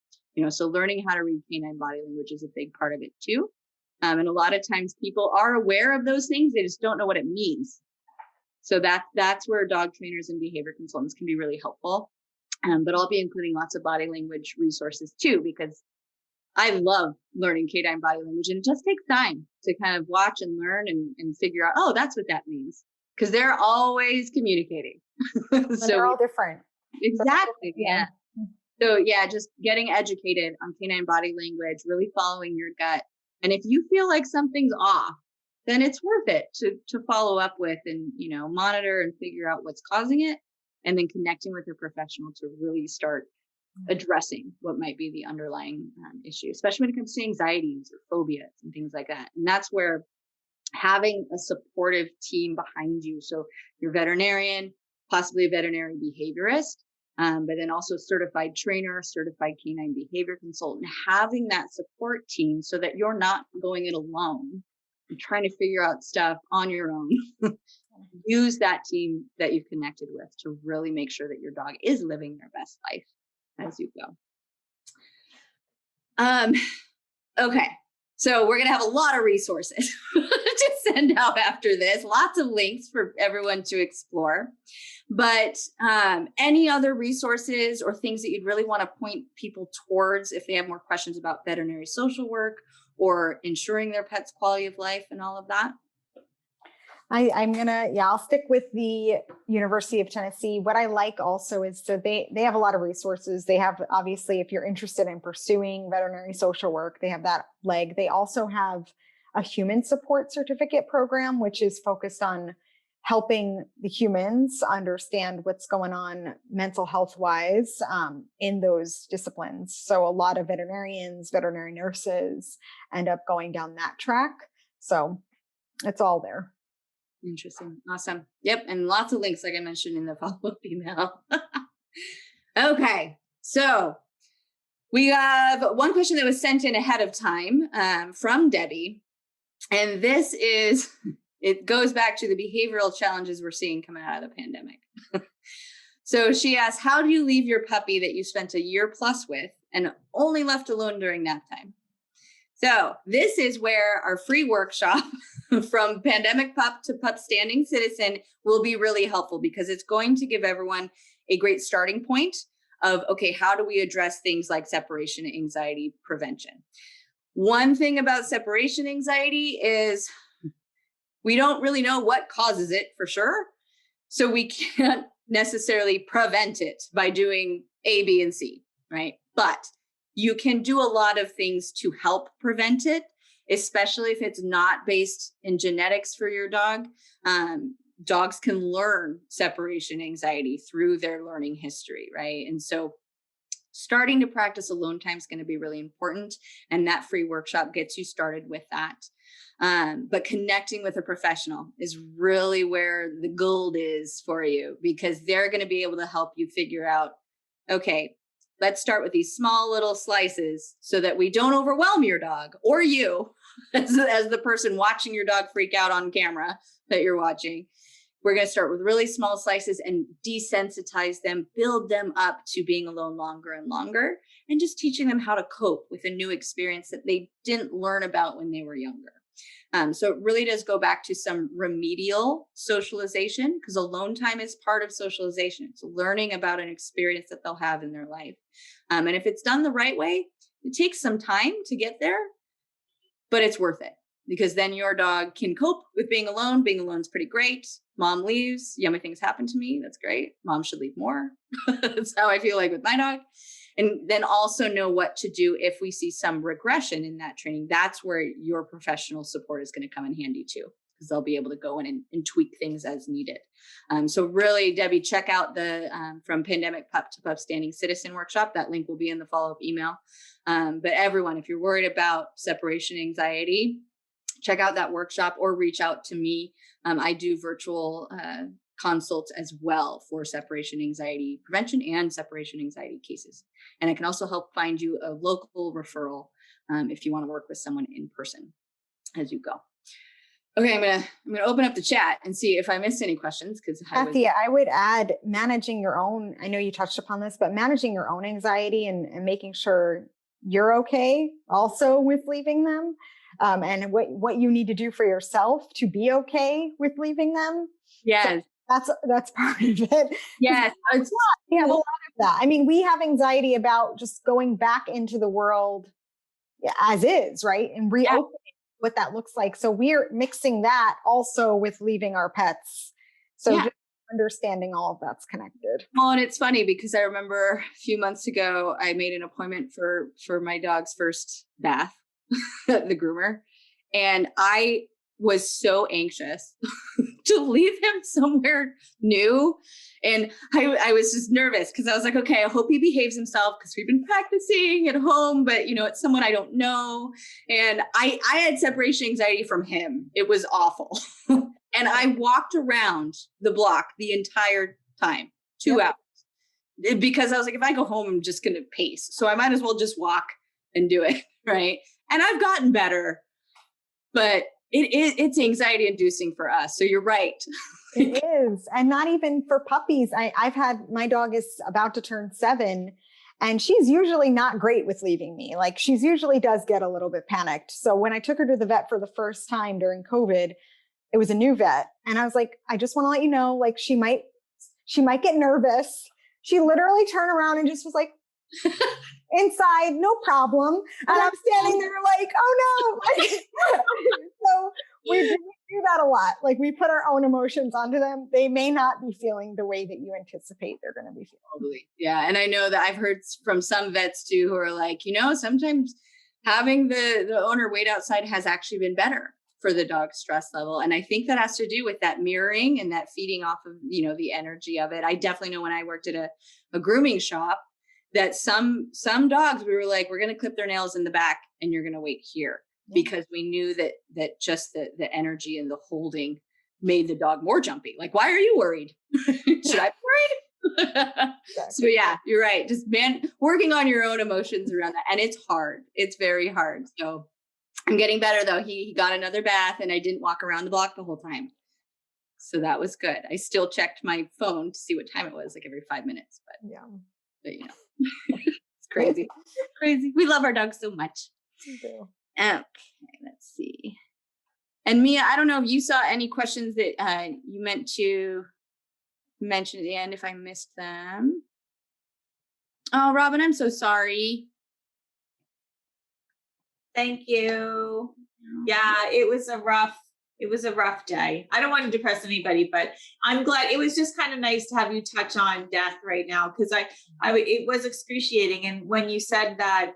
So learning how to read canine body language is a big part of it too. And a lot of times people are aware of those things. They just don't know what it means. So that's where dog trainers and behavior consultants can be really helpful. But I'll be including lots of body language resources too, because I love learning canine body language, and it just takes time to kind of watch and learn and figure out, oh, that's what that means. Because they're always communicating. So they're all different. Exactly. Yeah. So yeah, just getting educated on canine body language, really following your gut. And if you feel like something's off, then it's worth it to follow up with and, monitor and figure out what's causing it, and then connecting with a professional to really start addressing what might be the underlying issue, especially when it comes to anxieties or phobias and things like that. And that's where having a supportive team behind you, so your veterinarian, possibly a veterinary behaviorist, but then also certified trainer, certified canine behavior consultant, having that support team so that you're not going it alone and trying to figure out stuff on your own. Use that team that you've connected with to really make sure that your dog is living their best life as you go. Okay. So we're going to have a lot of resources to send out after this, lots of links for everyone to explore. But any other resources or things that you'd really want to point people towards if they have more questions about veterinary social work or ensuring their pet's quality of life and all of that? I'll stick with the University of Tennessee. What I like also is, so they have a lot of resources. They have, obviously, if you're interested in pursuing veterinary social work, they have that leg. They also have a human support certificate program, which is focused on helping the humans understand what's going on mental health wise in those disciplines. So a lot of veterinarians, veterinary nurses end up going down that track. So it's all there. Interesting. Awesome. Yep. And lots of links, like I mentioned in the follow-up email. Okay. So we have one question that was sent in ahead of time from Debbie. And this is, it goes back to the behavioral challenges we're seeing coming out of the pandemic. So she asked, how do you leave your puppy that you spent a year plus with and only left alone during nap time? So this is where our free workshop from Pandemic Pup to Pup Standing Citizen will be really helpful, because it's going to give everyone a great starting point of, okay, how do we address things like separation anxiety prevention? One thing about separation anxiety is we don't really know what causes it for sure. So we can't necessarily prevent it by doing A, B, and C, right? But you can do a lot of things to help prevent it, especially if it's not based in genetics for your dog. Dogs can learn separation anxiety through their learning history, right? And so starting to practice alone time is going to be really important. And that free workshop gets you started with that. But connecting with a professional is really where the gold is for you, because they're going to be able to help you figure out, okay, let's start with these small little slices so that we don't overwhelm your dog or you as the person watching your dog freak out on camera that you're watching. We're going to start with really small slices and desensitize them, build them up to being alone longer and longer, and just teaching them how to cope with a new experience that they didn't learn about when they were younger. So it really does go back to some remedial socialization, because alone time is part of socialization. It's learning about an experience that they'll have in their life. And if it's done the right way, it takes some time to get there, but it's worth it, because then your dog can cope with being alone. Being alone is pretty great. Mom leaves, yummy things happen to me. That's great. Mom should leave more. That's how I feel like with my dog. And then also know what to do if we see some regression in that training. That's where your professional support is going to come in handy too, because they'll be able to go in and tweak things as needed. So really, Debbie, check out the From Pandemic Pup to Pup Standing Citizen workshop. That link will be in the follow-up email. But everyone, if you're worried about separation anxiety, check out that workshop or reach out to me. I do virtual consults as well for separation anxiety prevention and separation anxiety cases. And I can also help find you a local referral if you want to work with someone in person as you go. Okay, I'm gonna open up the chat and see if I missed any questions, because I would add managing your own. I know you touched upon this, but managing your own anxiety and making sure you're okay also with leaving them, and what you need to do for yourself to be okay with leaving them. Yes. So that's part of it. Yes. We have a lot of that. I mean, we have anxiety about just going back into the world as is, right? And reopening what that looks like. So we're mixing that also with leaving our pets. So just understanding all of that's connected. Well, and it's funny because I remember a few months ago, I made an appointment for my dog's first bath at the groomer. And I was so anxious to leave him somewhere new. And I was just nervous because I was like, okay, I hope he behaves himself, because we've been practicing at home, but it's someone I don't know. And I had separation anxiety from him. It was awful. And I walked around the block the entire time, 2 hours, because I was like, if I go home, I'm just going to pace. So I might as well just walk and do it. Right. And I've gotten better, but it's anxiety inducing for us. So you're right. It is. And not even for puppies. My dog is about to turn 7, and she's usually not great with leaving me. Like, she's usually does get a little bit panicked. So when I took her to the vet for the first time during COVID, it was a new vet. And I was like, I just want to let you know, like, she might She might get nervous. She literally turned around and just was like, inside, no problem. And I'm standing there like, oh no. So we do that a lot. Like we put our own emotions onto them. They may not be feeling the way that you anticipate they're going to be feeling. Totally. Yeah. And I know that I've heard from some vets too, who are like, sometimes having the owner wait outside has actually been better for the dog's stress level. And I think that has to do with that mirroring and that feeding off of, the energy of it. I definitely know when I worked at a grooming shop that some dogs, we were like, we're going to clip their nails in the back and you're going to wait here, because we knew that just the energy and the holding made the dog more jumpy. Like, why are you worried? Should I be worried? So yeah, you're right. Just working on your own emotions around that. And it's hard. It's very hard. So I'm getting better though. He got another bath and I didn't walk around the block the whole time. So that was good. I still checked my phone to see what time it was, like every 5 minutes, but it's crazy. Crazy. We love our dogs so much. We do. Okay, let's see. And Mia, I don't know if you saw any questions that you meant to mention at the end, if I missed them. Oh, Robin, I'm so sorry. Thank you. Yeah, it was a rough day. I don't want to depress anybody, but I'm glad. It was just kind of nice to have you touch on death right now, because it was excruciating. And when you said that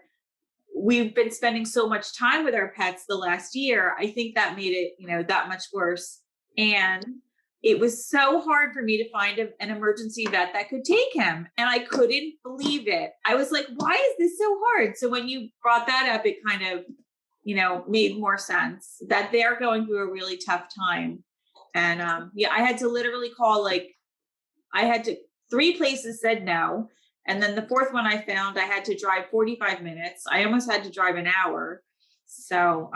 we've been spending so much time with our pets the last year, I think that made it, that much worse. And it was so hard for me to find an emergency vet that could take him. And I couldn't believe it. I was like, why is this so hard? So when you brought that up, it kind of, made more sense that they're going through a really tough time. And I had to literally call, 3 places said no. And then the 4th one I found, I had to drive 45 minutes. I almost had to drive an hour. So,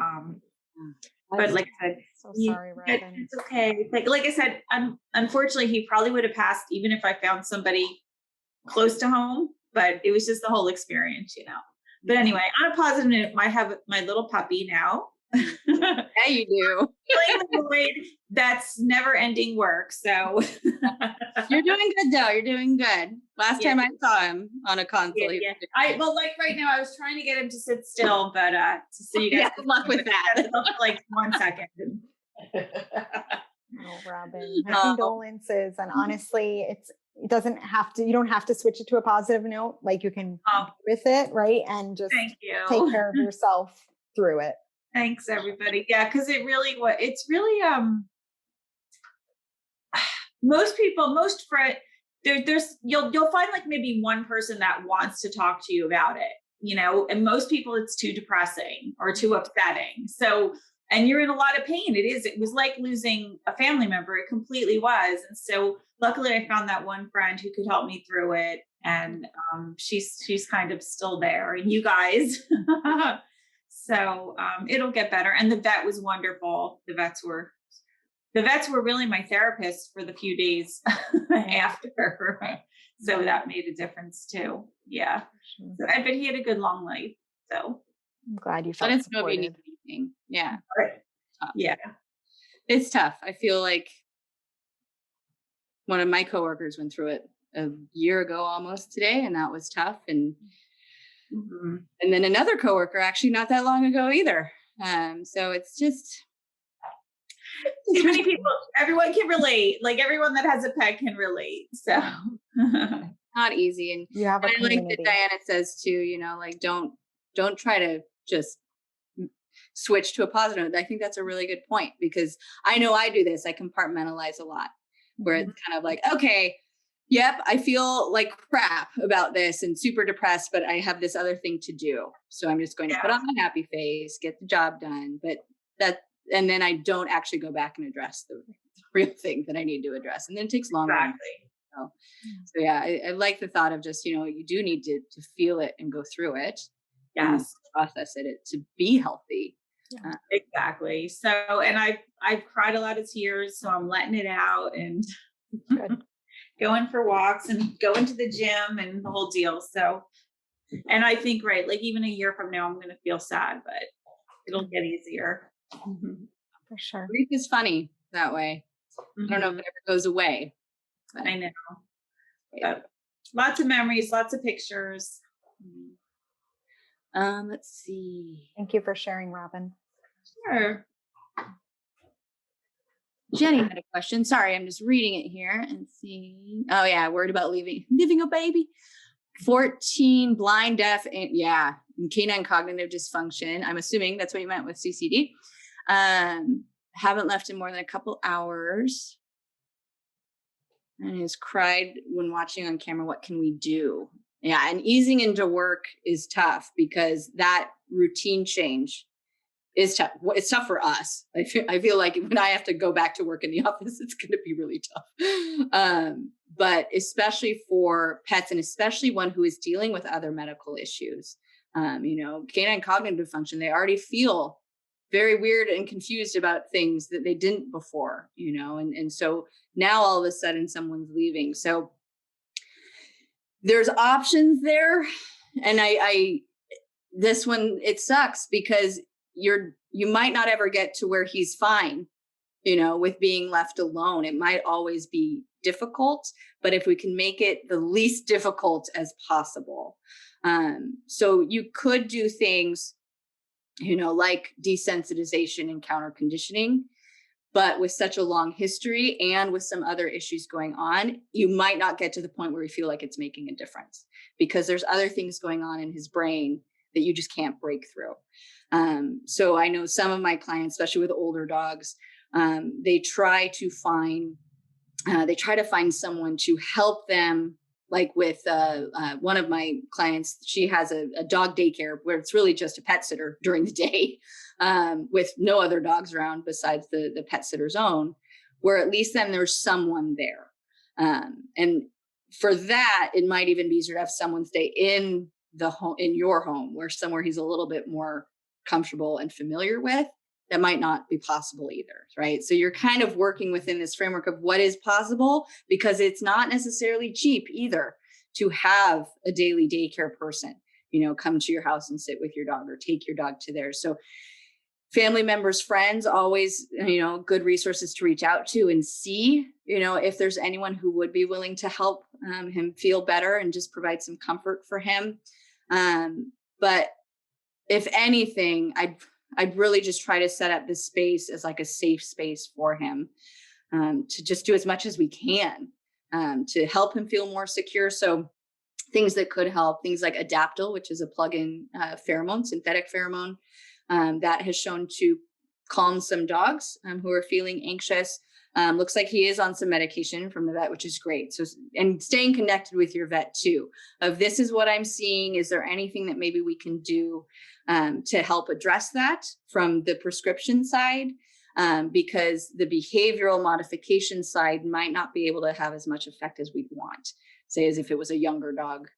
but like I said, so sorry, Robin. It's okay. Like I said, unfortunately, he probably would have passed even if I found somebody close to home, but it was just the whole experience, But anyway, on a positive note, I have my little puppy now. Yeah, you do. Filling the void, that's never ending work. So you're doing good though. You're doing good. Last time I saw him on a console. Yeah. Right now I was trying to get him to sit still, but so you guys good luck with that. For 1 second. Oh, Robin, my condolences. And honestly, you don't have to switch it to a positive note. Like you can with it, right? And just take care of yourself through it. Thanks, everybody. Yeah, because it's really you'll find like maybe one person that wants to talk to you about it, and most people it's too depressing or too upsetting. So, and you're in a lot of pain. It was like losing a family member. It completely was. And so luckily I found that one friend who could help me through it. And she's kind of still there, and you guys. So it'll get better. And the vet was wonderful. The vets were really my therapists for the few days after. So that made a difference too. Yeah. So, but he had a good long life. So I'm glad you felt supported. Yeah. Right. Yeah. It's tough. I feel like one of my coworkers went through it a year ago almost today, and that was tough. And and then another coworker actually not that long ago either. So it's just too many people. Everyone can relate. Like everyone that has a pet can relate. So not easy. And you have I like that Diana says too, don't try to just switch to a positive. I think that's a really good point, because I know I do this. I compartmentalize a lot, where it's kind of like, okay, yep, I feel like crap about this and super depressed, but I have this other thing to do. So I'm just going to put on my happy face, get the job done. And then I don't actually go back and address the real thing that I need to address. And then it takes longer. Exactly. So yeah, I like the thought of just, you do need to feel it and go through it. Yes. Process it to be healthy. Yeah. Exactly. So, and I've cried a lot of tears, so I'm letting it out and going for walks and going to the gym and the whole deal. So, and I think, like even a year from now, I'm going to feel sad, but it'll get easier. For sure. Grief is funny that way. I don't know if it ever goes away. I know. But lots of memories, lots of pictures. Let's see. Thank you for sharing, Robin. Sure. Jenny had a question. Sorry, I'm just reading it here and seeing. Oh yeah, worried about leaving a baby. 14 blind, deaf, and canine cognitive dysfunction. I'm assuming that's what you meant with CCD. Haven't left in more than a couple hours. And has cried when watching on camera. What can we do? Yeah, and easing into work is tough because that routine change is tough. It's tough for us. I feel like when I have to go back to work in the office, it's going to be really tough. But especially for pets, and especially one who is dealing with other medical issues, canine cognitive function, they already feel very weird and confused about things that they didn't before, and so now all of a sudden someone's leaving. So there's options there. And this one, it sucks because you might not ever get to where he's fine, with being left alone. It might always be difficult, but if we can make it the least difficult as possible. So you could do things, like desensitization and counter conditioning, but with such a long history and with some other issues going on, you might not get to the point where you feel like it's making a difference because there's other things going on in his brain that you just can't break through. So I know some of my clients, especially with older dogs, they try to find someone to help them. Like with one of my clients, she has a dog daycare where it's really just a pet sitter during the day, with no other dogs around besides the pet sitter's own, where at least then there's someone there. And for that, it might even be easier to have someone stay in your home, somewhere he's a little bit more comfortable and familiar with. That might not be possible either, right? So you're kind of working within this framework of what is possible, because it's not necessarily cheap either to have a daily daycare person, come to your house and sit with your dog or take your dog to theirs. So family members, friends, always, good resources to reach out to and see, if there's anyone who would be willing to help him feel better and just provide some comfort for him. But if anything, I'd really just try to set up this space as like a safe space for him, to just do as much as we can to help him feel more secure. So things that could help, things like Adaptil, which is a plug-in pheromone, synthetic pheromone, that has shown to calm some dogs who are feeling anxious. Looks like he is on some medication from the vet, which is great. So, and staying connected with your vet too, of this is what I'm seeing. Is there anything that maybe we can do to help address that from the prescription side? Because the behavioral modification side might not be able to have as much effect as we'd want, say, as if it was a younger dog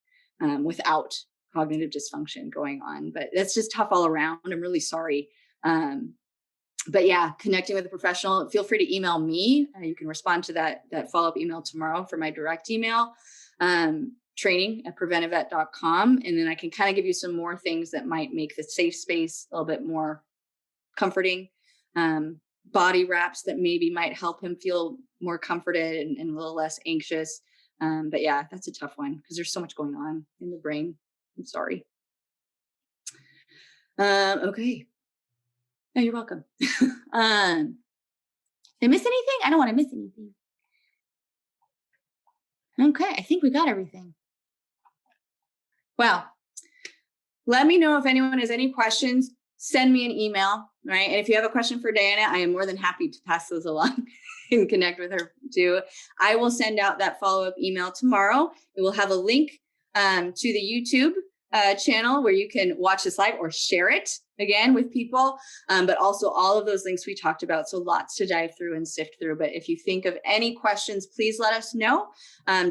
without cognitive dysfunction going on. But that's just tough all around. I'm really sorry. But yeah, connecting with a professional, feel free to email me. You can respond to that follow-up email tomorrow for my direct email, training@preventivevet.com. And then I can kind of give you some more things that might make the safe space a little bit more comforting. Body wraps that maybe might help him feel more comforted and a little less anxious. But yeah, that's a tough one because there's so much going on in the brain. I'm sorry. Okay. Oh, you're welcome. Did I miss anything? I don't want to miss anything. Okay, I think we got everything. Well, let me know if anyone has any questions. Send me an email, right? And if you have a question for Diana, I am more than happy to pass those along and connect with her too. I will send out that follow-up email tomorrow. It will have a link to the YouTube channel where you can watch this live or share it again with people, but also all of those links we talked about. So lots to dive through and sift through. But if you think of any questions, please let us know.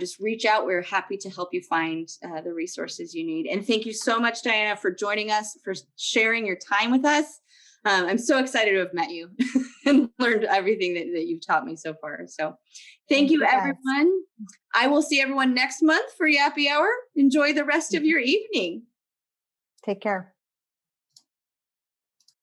Just reach out. We're happy to help you find the resources you need. And thank you so much, Diana, for joining us, for sharing your time with us. I'm so excited to have met you and learned everything that you've taught me so far. So thank you, everyone. I will see everyone next month for Yappy Hour. Enjoy the rest of your evening. Take care.